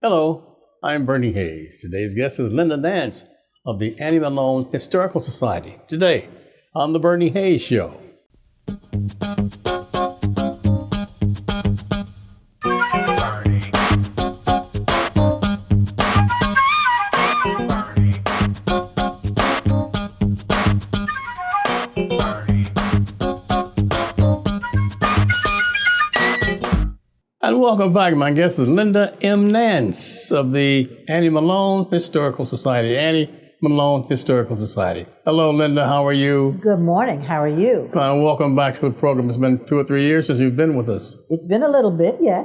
Hello, I'm Bernie Hayes. Today's guest is Linda Nance of the Annie Malone Historical Society. Today on The Bernie Hayes Show. And welcome back. My guest is Linda M. Nance of the Annie Malone Historical Society. Annie Malone Historical Society. Hello, Linda. How are you? Good morning. How are you? Welcome back to the program. It's been 2 or 3 years since you've been with us. It's been a little bit, yeah.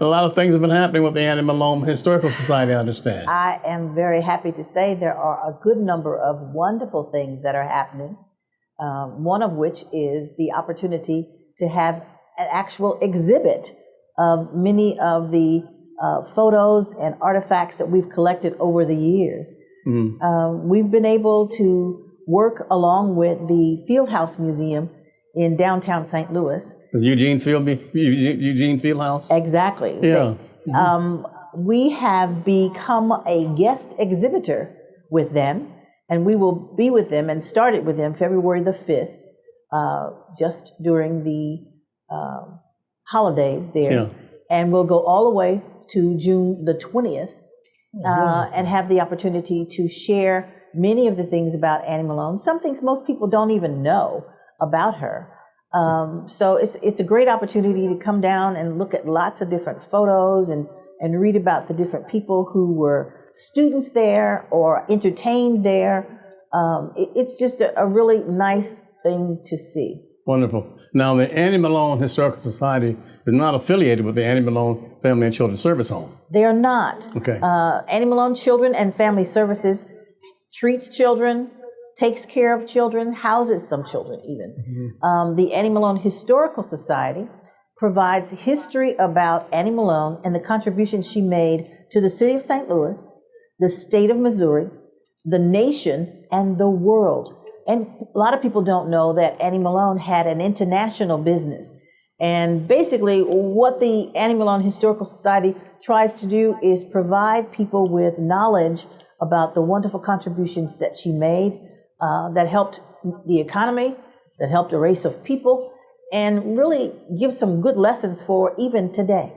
A lot of things have been happening with the Annie Malone Historical Society, I understand. I am very happy to say there are a good number of wonderful things that are happening, one of which is the opportunity to have an actual exhibit of many of the photos and artifacts that we've collected over the years. Mm-hmm. We've been able to work along with the Fieldhouse Museum in downtown St. Louis. Eugene Fieldhouse? Exactly. Yeah. We have become a guest exhibitor with them, and we will be with them and started with them February the 5th, just during the holidays there, yeah. And we'll go all the way to June the 20th, and have the opportunity to share many of the things about Annie Malone, some things most people don't even know about her. So it's a great opportunity to come down and look at lots of different photos and read about the different people who were students there or entertained there. It's just a really nice thing to see. Wonderful. Now, the Annie Malone Historical Society is not affiliated with the Annie Malone Family and Children's Service Home. They are not. Okay. Annie Malone Children and Family Services treats children, takes care of children, houses some children even. Mm-hmm. The Annie Malone Historical Society provides history about Annie Malone and the contributions she made to the city of St. Louis, the state of Missouri, the nation, and the world. And a lot of people don't know that Annie Malone had an international business. And basically what the Annie Malone Historical Society tries to do is provide people with knowledge about the wonderful contributions that she made, that helped the economy, that helped a race of people, and really give some good lessons for even today.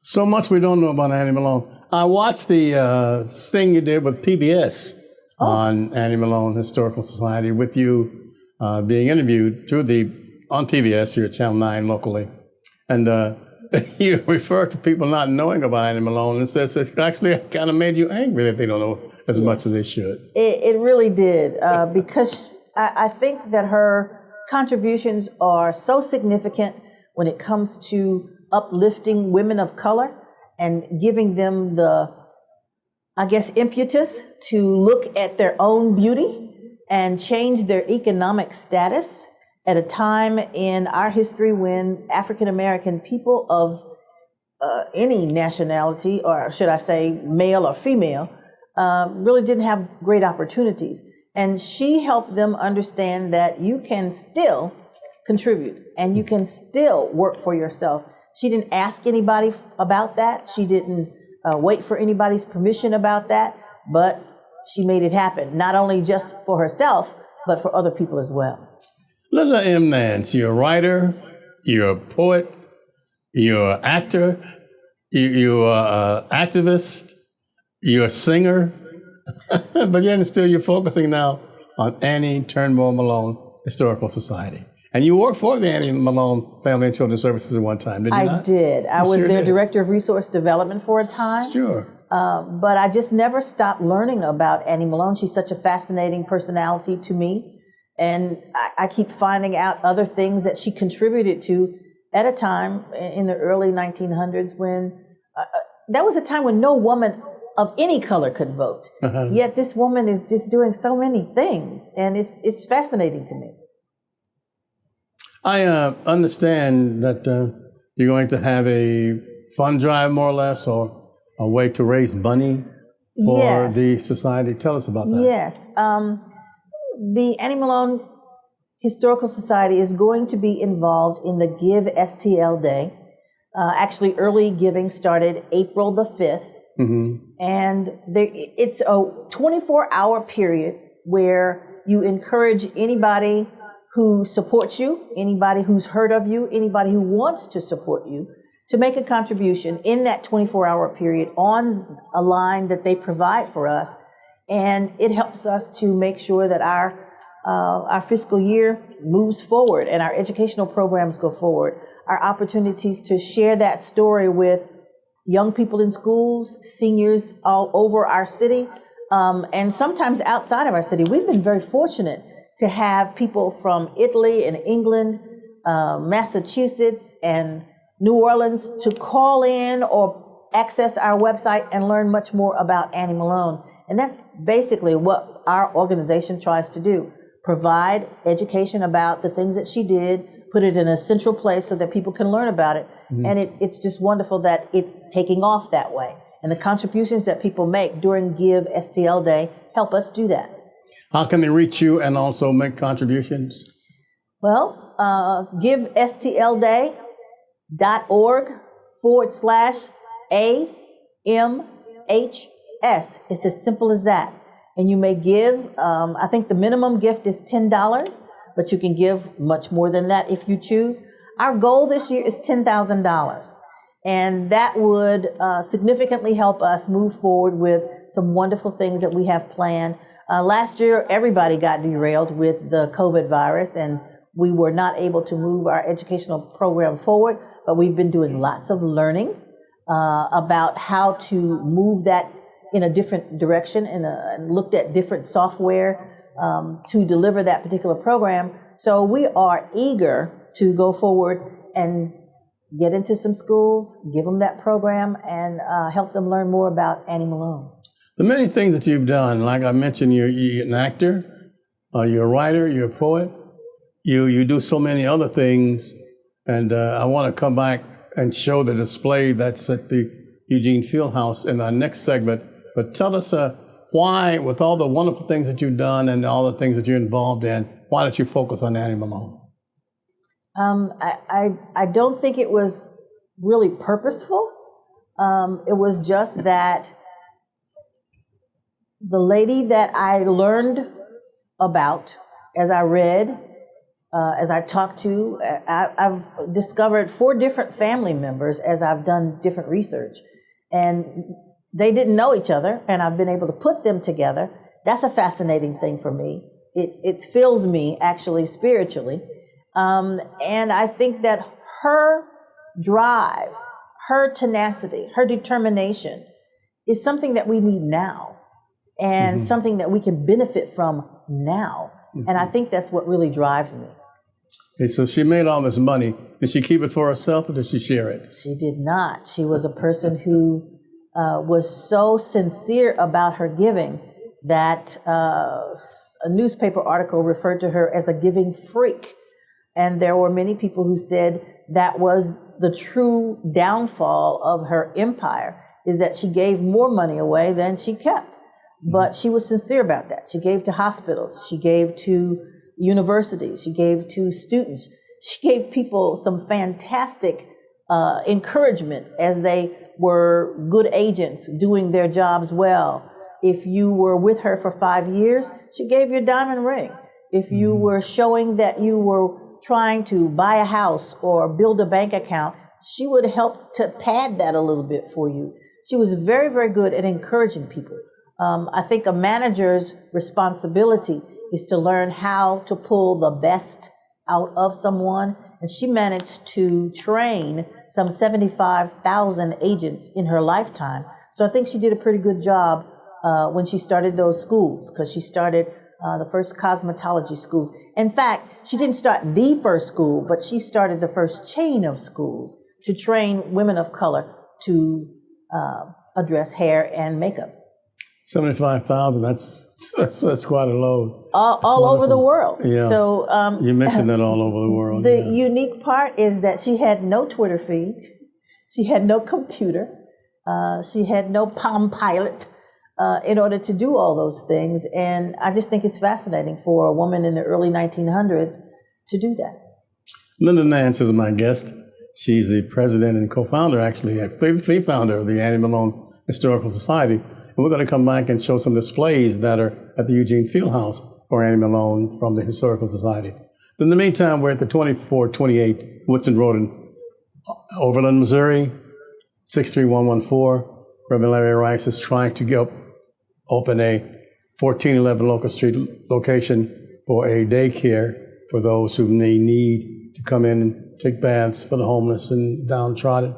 So much we don't know about Annie Malone. I watched the thing you did with PBS. On Annie Malone Historical Society, with you being interviewed on PBS here at Channel 9 locally. And you refer to people not knowing about Annie Malone and says it's actually kind of made you angry that they don't know as much as they should. It really did, because I think that her contributions are so significant when it comes to uplifting women of color and giving them the impetus to look at their own beauty and change their economic status at a time in our history when African American people of any nationality, or should I say male or female, really didn't have great opportunities. And she helped them understand that you can still contribute and you can still work for yourself. She didn't ask anybody about that. She didn't wait for anybody's permission about that, but she made it happen, not only just for herself, but for other people as well. Linda M. Nance, you're a writer, you're a poet, you're an actor, you're an activist, you're a singer, but yet still you're focusing now on Annie Turbo Malone Historical Society. And you worked for the Annie Malone Family and Children's Services at one time, did you not? I did. I was their Director of Resource Development for a time. Sure. But I just never stopped learning about Annie Malone. She's such a fascinating personality to me. And I keep finding out other things that she contributed to at a time in the early 1900s when that was a time when no woman of any color could vote. Uh-huh. Yet this woman is just doing so many things. And it's fascinating to me. I understand that you're going to have a fund drive, more or less, or a way to raise money for the society. Tell us about that. Yes. The Annie Malone Historical Society is going to be involved in the Give STL Day. Actually, early giving started April the 5th. And it's a 24-hour period where you encourage anybody who supports you, anybody who's heard of you, anybody who wants to support you, to make a contribution in that 24-hour period on a line that they provide for us. And it helps us to make sure that our fiscal year moves forward and our educational programs go forward. Our opportunities to share that story with young people in schools, seniors all over our city, and sometimes outside of our city. We've been very fortunate to have people from Italy and England, Massachusetts and New Orleans to call in or access our website and learn much more about Annie Malone. And that's basically what our organization tries to do: provide education about the things that she did, put it in a central place so that people can learn about it. And it's just wonderful that it's taking off that way. And the contributions that people make during Give STL Day help us do that. How can they reach you and also make contributions? Well, givesTLday.org/AMHS. It's as simple as that. And you may give, I think the minimum gift is $10, but you can give much more than that if you choose. Our goal this year is $10,000. And that would significantly help us move forward with some wonderful things that we have planned. Last year, everybody got derailed with the COVID virus, and we were not able to move our educational program forward, but we've been doing lots of learning about how to move that in a different direction and looked at different software to deliver that particular program. So we are eager to go forward and get into some schools, give them that program, and help them learn more about Annie Malone. The many things that you've done, like I mentioned, you're an actor, you're a writer, you're a poet, you do so many other things, and I want to come back and show the display that's at the Eugene Fieldhouse in our next segment. But tell us why, with all the wonderful things that you've done and all the things that you're involved in, why did you focus on Annie Malone? I don't think it was really purposeful. It was just that the lady that I learned about as I read, as I talked to, I've discovered 4 different family members as I've done different research. And they didn't know each other, and I've been able to put them together. That's a fascinating thing for me. It fills me, actually, spiritually. And I think that her drive, her tenacity, her determination is something that we need now, and something that we can benefit from now. And I think that's what really drives me. Okay, so she made all this money. Did she keep it for herself, or did she share it? She did not. She was a person who was so sincere about her giving that a newspaper article referred to her as a giving freak. And there were many people who said that was the true downfall of her empire, is that she gave more money away than she kept. But she was sincere about that. She gave to hospitals. She gave to universities. She gave to students. She gave people some fantastic encouragement as they were good agents doing their jobs well. If you were with her for 5 years, she gave you a diamond ring. If you were showing that you were trying to buy a house or build a bank account, she would help to pad that a little bit for you. She was very, very good at encouraging people. I think a manager's responsibility is to learn how to pull the best out of someone. And she managed to train some 75,000 agents in her lifetime. So I think she did a pretty good job when she started those schools, because she started the first cosmetology schools. In fact, she didn't start the first school, but she started the first chain of schools to train women of color to address hair and makeup. 75,000, that's quite a load. All over the world. Yeah. So you mentioned that all over the world. The unique part is that she had no Twitter feed. She had no computer. She had no Palm Pilot in order to do all those things. And I just think it's fascinating for a woman in the early 1900s to do that. Linda Nance is my guest. She's the president and co-founder, actually, the founder of the Annie Malone Historical Society. And we're going to come back and show some displays that are at the Eugene Fieldhouse for Annie Malone from the Historical Society. But in the meantime, we're at the 2428 Woodson Road in Overland, Missouri, 63114. Reverend Larry Rice is trying to open a 1411 Locust Street location for a daycare for those who may need to come in and take baths for the homeless and downtrodden,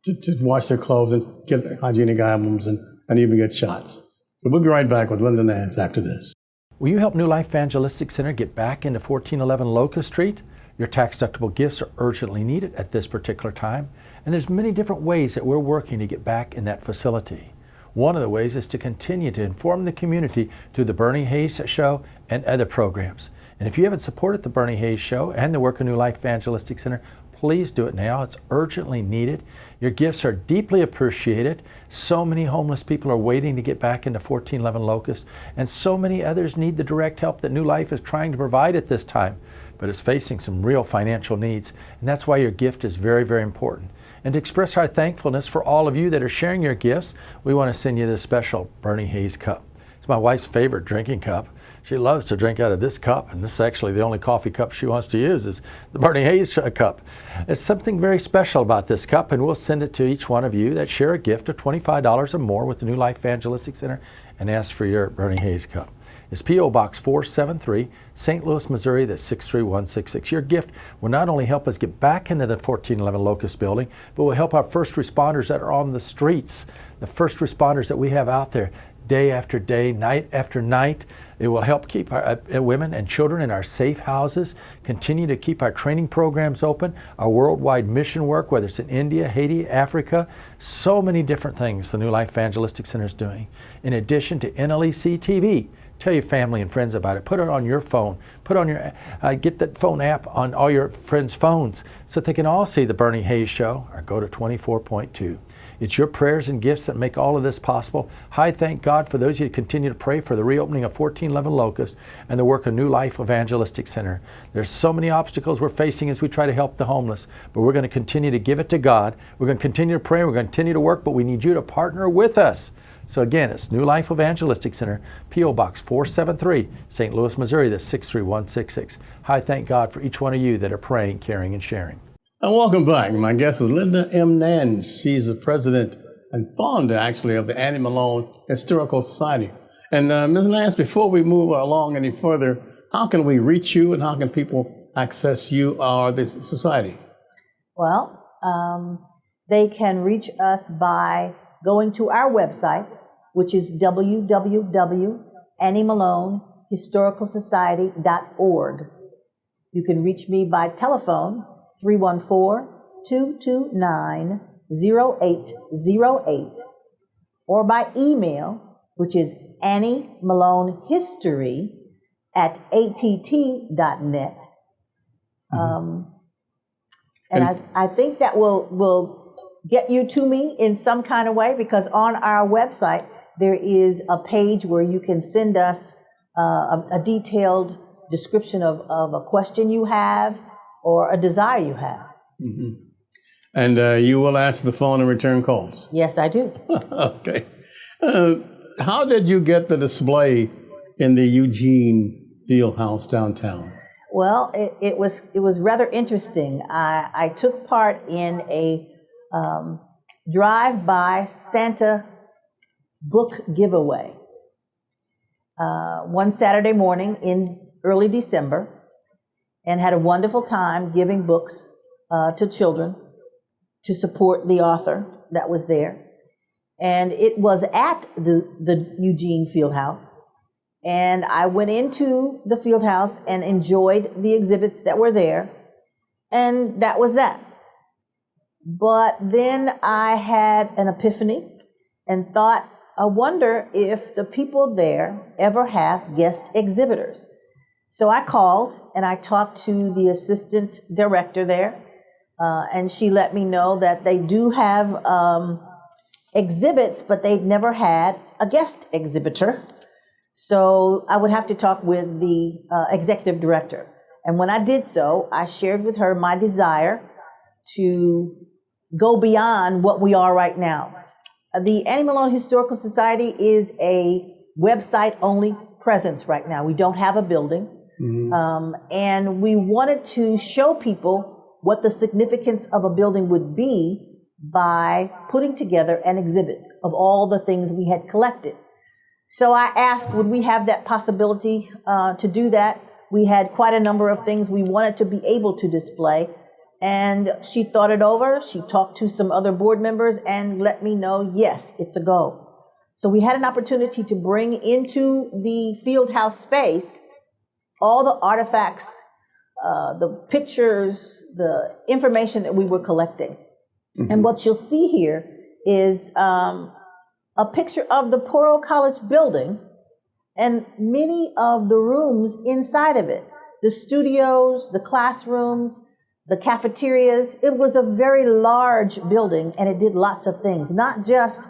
to wash their clothes and get hygienic items and even get shots. So we'll be right back with Linda Nance after this. Will you help New Life Evangelistic Center get back into 1411 Locust Street? Your tax-deductible gifts are urgently needed at this particular time, and there's many different ways that we're working to get back in that facility. One of the ways is to continue to inform the community through the Bernie Hayes Show and other programs. And if you haven't supported the Bernie Hayes Show and the work of New Life Evangelistic Center, please do it now. It's urgently needed. Your gifts are deeply appreciated. So many homeless people are waiting to get back into 1411 Locust, and so many others need the direct help that New Life is trying to provide at this time, but is facing some real financial needs. And that's why your gift is very, very important. And to express our thankfulness for all of you that are sharing your gifts, we want to send you this special Bernie Hayes cup. It's my wife's favorite drinking cup. She loves to drink out of this cup, and this is actually the only coffee cup she wants to use is the Bernie Hayes cup. There's something very special about this cup, and we'll send it to each one of you that share a gift of $25 or more with the New Life Evangelistic Center and ask for your Bernie Hayes cup. It's P.O. Box 473, St. Louis, Missouri, that's 63166. Your gift will not only help us get back into the 1411 Locust building, but will help our first responders that are on the streets, the first responders that we have out there day after day, night after night. It will help keep our women and children in our safe houses, continue to keep our training programs open, our worldwide mission work, whether it's in India, Haiti, Africa, so many different things the New Life Evangelistic Center is doing. In addition to NLEC-TV, tell your family and friends about it. Put it on your phone. Put on your get that phone app on all your friends' phones so that they can all see the Bernie Hayes Show, or go to 24.2. It's your prayers and gifts that make all of this possible. I thank God for those of you who continue to pray for the reopening of 1411 Locust and the work of New Life Evangelistic Center. There's so many obstacles we're facing as we try to help the homeless, but we're going to continue to give it to God. We're going to continue to pray. We're going to continue to work, but we need you to partner with us. So again, it's New Life Evangelistic Center, P.O. Box 473, St. Louis, Missouri, that's 63166. I thank God for each one of you that are praying, caring, and sharing. And welcome back. My guest is Linda M. Nance. She's the president and founder, actually, of the Annie Malone Historical Society. And Ms. Nance, before we move along any further, how can we reach you and how can people access you or the society? Well, they can reach us by going to our website, which is www.anniemalonehistoricalsociety.org. You can reach me by telephone, 314-229-0808, or by email, which is anniemalonehistory@att.net. And I think that will get you to me in some kind of way, because on our website, there is a page where you can send us a detailed description of a question you have or a desire you have. Mm-hmm. And you will answer the phone and return calls? Yes, I do. Okay. How did you get the display in the Eugene Fieldhouse downtown? Well, it was rather interesting. I took part in a drive-by Santa book giveaway one Saturday morning in early December, and had a wonderful time giving books to children to support the author that was there. And it was at the Eugene Fieldhouse. And I went into the Fieldhouse and enjoyed the exhibits that were there. And that was that. But then I had an epiphany and thought, I wonder if the people there ever have guest exhibitors. So I called and I talked to the assistant director there, and she let me know that they do have exhibits, but they'd never had a guest exhibitor. So I would have to talk with the executive director. And when I did so, I shared with her my desire to go beyond what we are right now. The Annie Malone Historical Society is a website-only presence right now. We don't have a building. And we wanted to show people what the significance of a building would be by putting together an exhibit of all the things we had collected. So I asked, would we have that possibility to do that? We had quite a number of things we wanted to be able to display. And she thought it over. She talked to some other board members and let me know, yes, it's a go. So we had an opportunity to bring into the field house space all the artifacts, the pictures, the information that we were collecting. And what you'll see here is a picture of the Poro College building and many of the rooms inside of it. The studios, the classrooms, the cafeterias. It was a very large building and it did lots of things, not just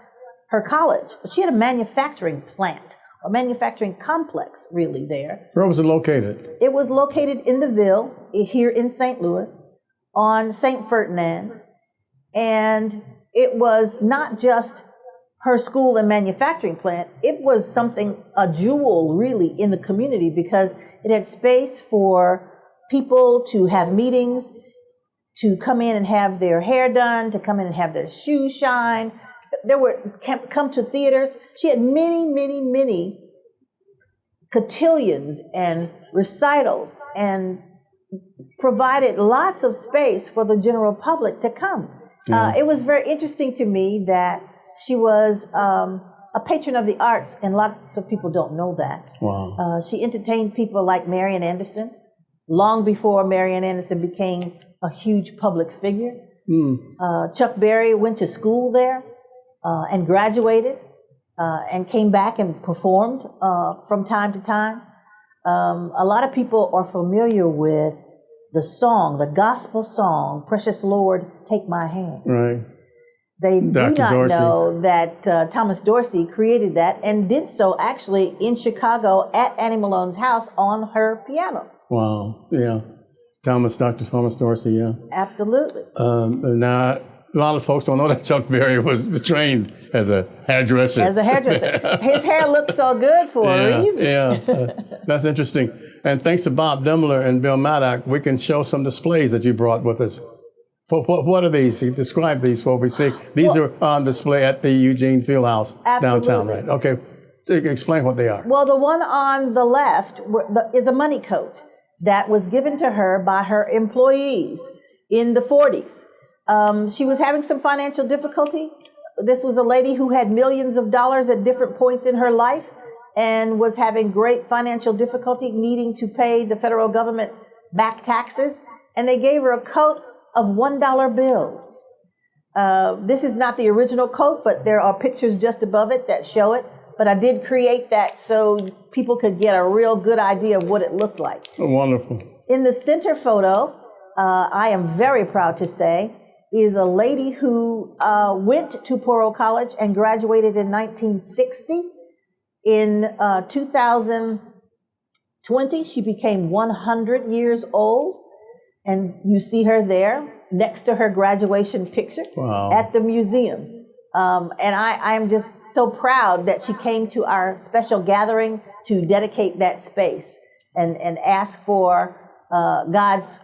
her college, but she had a manufacturing plant, a manufacturing complex really there. Where was it located? It was located in the Ville, here in St. Louis, on St. Ferdinand. And it was not just her school and manufacturing plant. It was something, a jewel really in the community, because it had space for people to have meetings, to come in and have their hair done, to come in and have their shoes shine. There were, come to theaters. She had many cotillions and recitals and provided lots of space for the general public to come. It was very interesting to me that she was a patron of the arts, and lots of people don't know that. Wow. She entertained people like Marian Anderson, long before Marian Anderson became a huge public figure. Chuck Berry went to school there and graduated and came back and performed from time to time. A lot of people are familiar with the song, the gospel song, Precious Lord, Take My Hand. Right. They do Dr. not Dorsey. know that Thomas Dorsey created that and did so actually in Chicago at Annie Malone's house on her piano. Wow. Yeah. Dr. Thomas Dorsey, yeah. Absolutely. Now, a lot of folks don't know that Chuck Berry was trained as a hairdresser. As a hairdresser. His hair looked so good for a reason. Yeah, that's interesting. And thanks to Bob Demler and Bill Maddock, we can show some displays that you brought with us. What are these? Describe these for we see. These are on display at the Eugene Fieldhouse downtown, right? Okay, explain what they are. Well, the one on the left is a money coat that was given to her by her employees in the 40s. She was having some financial difficulty. This was a lady who had millions of dollars at different points in her life and was having great financial difficulty, needing to pay the federal government back taxes. And they gave her a coat of $1 bills. This is not the original coat, but there are pictures just above it that show it. But I did create that so people could get a real good idea of what it looked like. Oh, wonderful. In the center photo, I am very proud to say, is a lady who went to Poro College and graduated in 1960. In 2020, she became 100 years old. And you see her there next to her graduation picture at the museum. And I am just so proud that she came to our special gathering to dedicate that space and ask for God's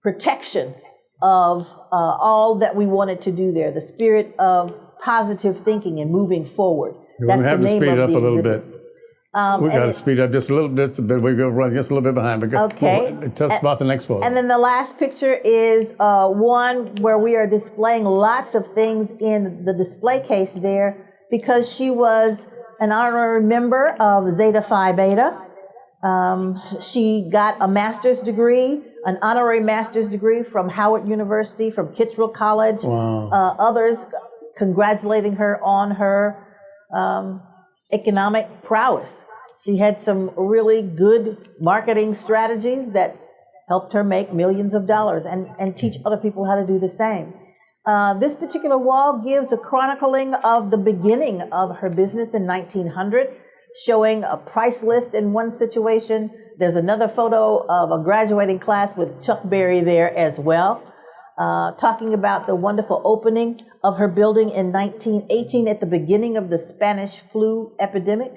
protection of all that we wanted to do there, the spirit of positive thinking and moving forward. That's the name of the exhibit. We have to speed up a little bit. We got to speed up just a little bit. We're going to run just a little bit behind. Okay. Tell us about the next photo. And then the last picture is one where we are displaying lots of things in the display case there because she was an honorary member of Zeta Phi Beta. She got a master's degree, an honorary master's degree from Howard University, from Kittrell College. Wow. Others congratulating her on her economic prowess. She had some really good marketing strategies that helped her make millions of dollars and teach other people how to do the same. This particular wall gives a chronicling of the beginning of her business in 1900, showing a price list in one situation. There's another photo of a graduating class with Chuck Berry there as well. talking about the wonderful opening of her building in 1918 at the beginning of the Spanish flu epidemic.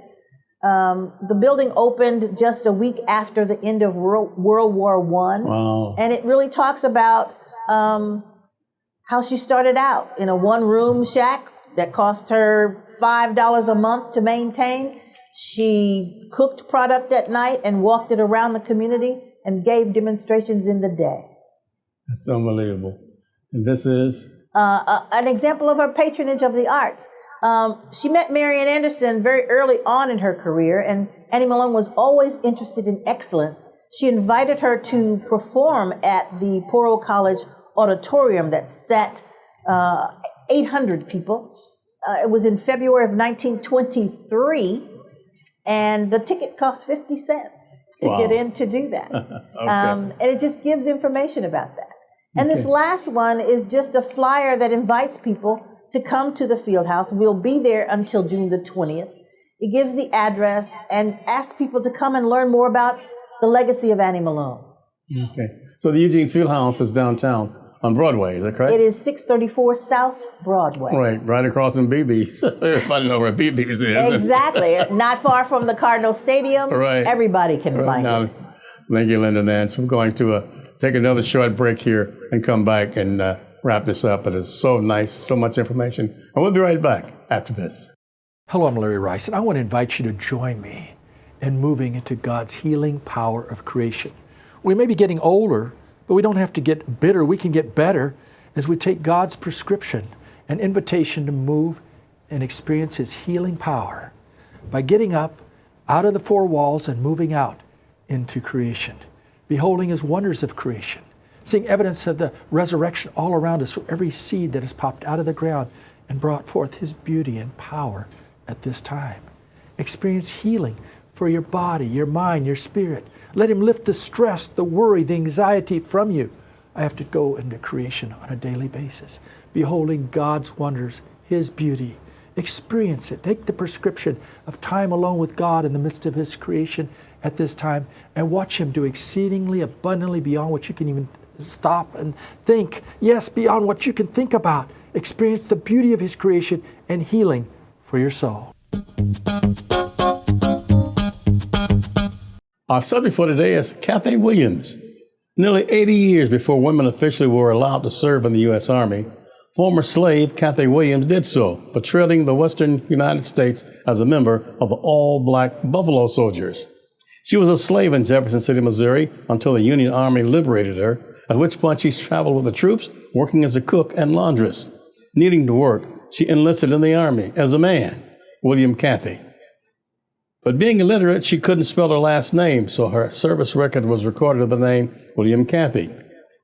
The building opened just a week after the end of World War I. Wow. And it really talks about how she started out in a one-room shack that cost her $5 a month to maintain. She cooked product at night and walked it around the community and gave demonstrations in the day. That's unbelievable. And this is? An example of her patronage of the arts. She met Marian Anderson very early on in her career, and Annie Malone was always interested in excellence. She invited her to perform at the Poro College auditorium that sat 800 people. It was in February of 1923, and the ticket cost 50 cents to get in to do that. Okay. And it just gives information about that. And this last one is just a flyer that invites people to come to the field house. We'll be there until June the 20th. It gives the address and asks people to come and learn more about the legacy of Annie Malone. Okay. So the Eugene Fieldhouse is downtown on Broadway, is that correct? It is 634 South Broadway. Right across from BB's. Everybody knows where BB's is. Exactly. Not far from the Cardinal Stadium. Right. Everybody can find Now, it. thank you, Linda Nance. We're going to take another short break here and come back and wrap this up. But it's so nice, so much information. And we'll be right back after this. Hello, I'm Larry Rice, and I want to invite you to join me in moving into God's healing power of creation. We may be getting older, but we don't have to get bitter. We can get better as we take God's prescription, an invitation to move and experience His healing power by getting up out of the four walls and moving out into creation, beholding His wonders of creation, seeing evidence of the resurrection all around us from every seed that has popped out of the ground and brought forth His beauty and power at this time. Experience healing for your body, your mind, your spirit. Let Him lift the stress, the worry, the anxiety from you. I have to go into creation on a daily basis, beholding God's wonders, His beauty. Experience it. Take the prescription of time alone with God in the midst of His creation at this time and watch Him do exceedingly abundantly beyond what you can even stop and think. Yes, beyond what you can think about. Experience the beauty of His creation and healing for your soul. Our subject for today is CATHAY Williams. Nearly 80 years before women officially were allowed to serve in the U.S. Army, former slave CATHAY Williams did so, patrolling the western United States as a member of the all-black Buffalo Soldiers. She was a slave in Jefferson City, Missouri, until the Union Army liberated her, at which point she traveled with the troops, working as a cook and laundress. Needing to work, she enlisted in the Army as a man, William CATHAY. But being illiterate, she couldn't spell her last name, so her service record was recorded with the name William CATHAY.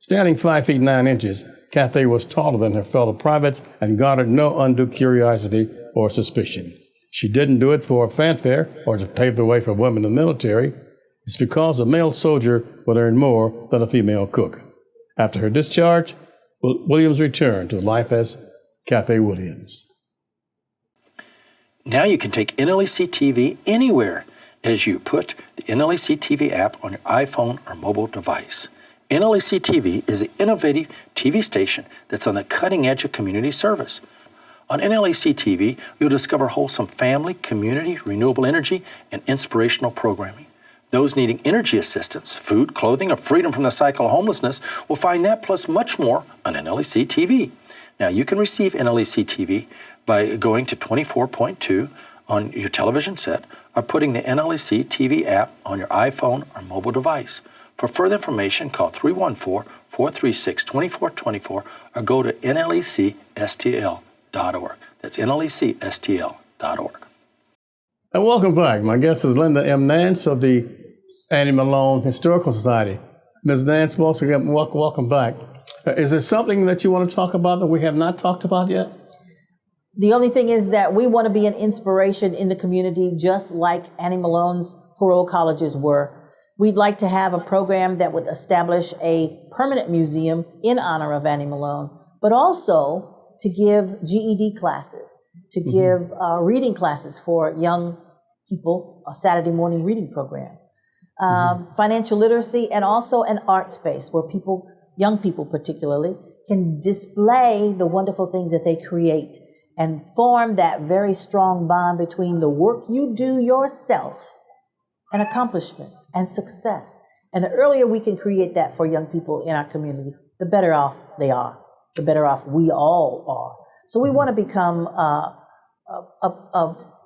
Standing 5 feet 9 inches, CATHAY was taller than her fellow privates and garnered no undue curiosity or suspicion. She didn't do it for fanfare or to pave the way for women in the military. It's because a male soldier would earn more than a female cook. After her discharge, Williams returned to life as CATHAY Williams. Now you can take NLEC-TV anywhere as you put the NLEC-TV app on your iPhone or mobile device. NLEC-TV is the innovative TV station that's on the cutting edge of community service. On NLEC-TV, you'll discover wholesome family, community, renewable energy, and inspirational programming. Those needing energy assistance, food, clothing, or freedom from the cycle of homelessness will find that plus much more on NLEC-TV. Now, you can receive NLEC-TV by going to 24.2 on your television set or putting the NLEC-TV app on your iPhone or mobile device. For further information, call 314-436-2424 or go to NLECSTL.org. That's NLECSTL.org. And welcome back. My guest is Linda M. Nance of the Annie Malone Historical Society. Ms. Nance, once again, welcome back. Is there something that you want to talk about that we have not talked about yet? The only thing is that we want to be an inspiration in the community, just like Annie Malone's Poro Colleges were. We'd like to have a program that would establish a permanent museum in honor of Annie Malone, but also to give GED classes, to give reading classes for young people, a Saturday morning reading program, financial literacy, and also an art space where people, young people particularly, can display the wonderful things that they create and form that very strong bond between the work you do yourself and accomplishment and success. And the earlier we can create that for young people in our community, the better off they are, the better off we all are. So we want to become a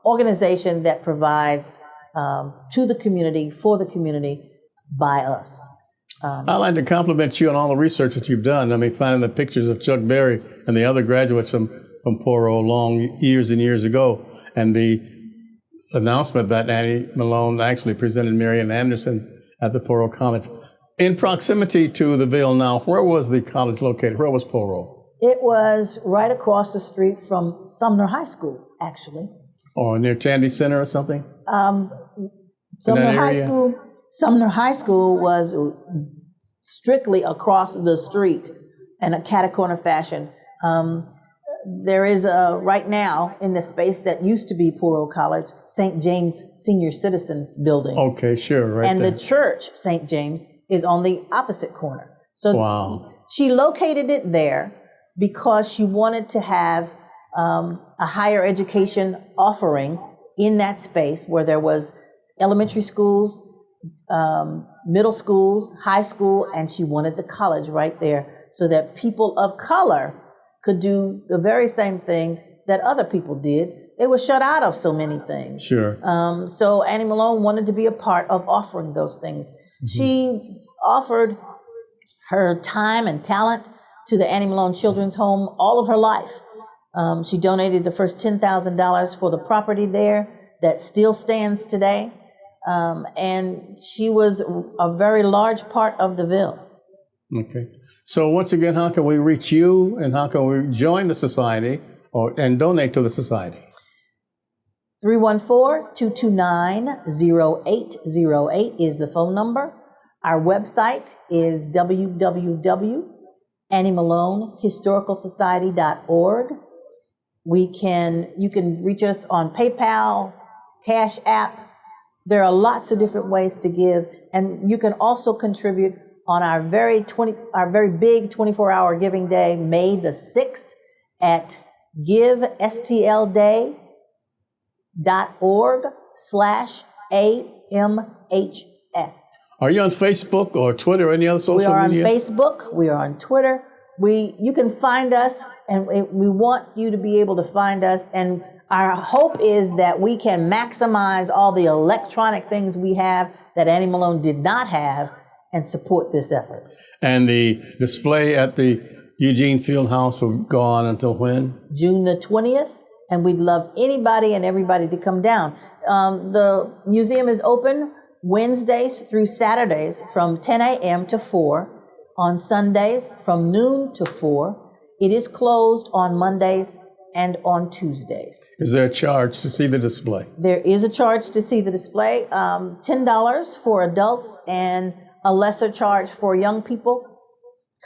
organization that provides to the community, for the community, by us. I'd like to compliment you on all the research that you've done. I mean, finding the pictures of Chuck Berry and the other graduates from Poro long years and years ago, and the announcement that Annie Malone actually presented Marian Anderson at the Poro College. In proximity to the Ville now, where was the college located? Where was Poro? It was right across the street from Sumner High School, actually. Or near Tandy Center or something? Sumner High School was strictly across the street in a cat-a-corner fashion. There is right now in the space that used to be Poro College, St. James Senior Citizen Building. Okay, sure, right and there. The church, St. James, is on the opposite corner. So wow. She located it there because she wanted to have a higher education offering in that space where there was elementary schools, middle schools, high school, and she wanted the college right there so that people of color could do the very same thing that other people did. They were shut out of so many things. Sure. So Annie Malone wanted to be a part of offering those things. Mm-hmm. She offered her time and talent to the Annie Malone Children's Home all of her life. She donated the first $10,000 for the property there that still stands today. And she was a very large part of the Ville. Okay. So once again, how can we reach you and how can we join the society and donate to the society? 314-229-0808 is the phone number. Our website is www.anniemalonehistoricalsociety.org. You can reach us on PayPal, Cash App. There are lots of different ways to give, and you can also contribute on our very big 24-hour giving day, May the 6th, at givestld.org/AMHS. Are you on Facebook or Twitter or any other social media? We are on Facebook. We are on Twitter. You can find us, and we want you to be able to find us. And our hope is that we can maximize all the electronic things we have that Annie Malone did not have and support this effort. And the display at the Eugene Fieldhouse will go on until when? June the 20th. And we'd love anybody and everybody to come down. The museum is open Wednesdays through Saturdays from 10 a.m. to 4. On Sundays from noon to 4. It is closed on Mondays and on Tuesdays. Is there a charge to see the display? There is a charge to see the display, $10 for adults and a lesser charge for young people.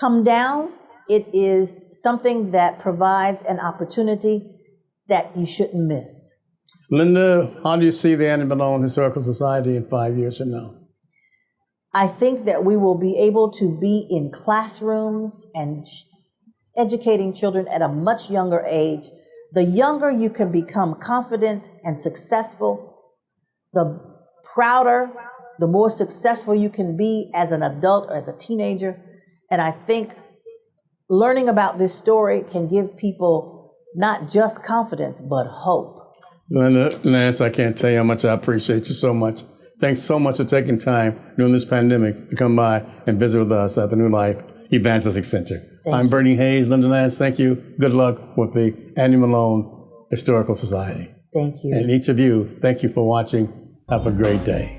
Come down. It is something that provides an opportunity that you shouldn't miss. Linda, how do you see the Annie Malone Historical Society in 5 years from now? I think that we will be able to be in classrooms and educating children at a much younger age. The younger you can become confident and successful, the prouder, the more successful you can be as an adult or as a teenager. And I think learning about this story can give people not just confidence, but hope. Linda, Nance, I can't tell you how much I appreciate you so much. Thanks so much for taking time during this pandemic to come by and visit with us at the New Life Evangelistic Center. I'm Bernie Hayes, Linda Nance. Thank you. Good luck with the Annie Malone Historical Society. Thank you. And each of you, thank you for watching. Have a great day.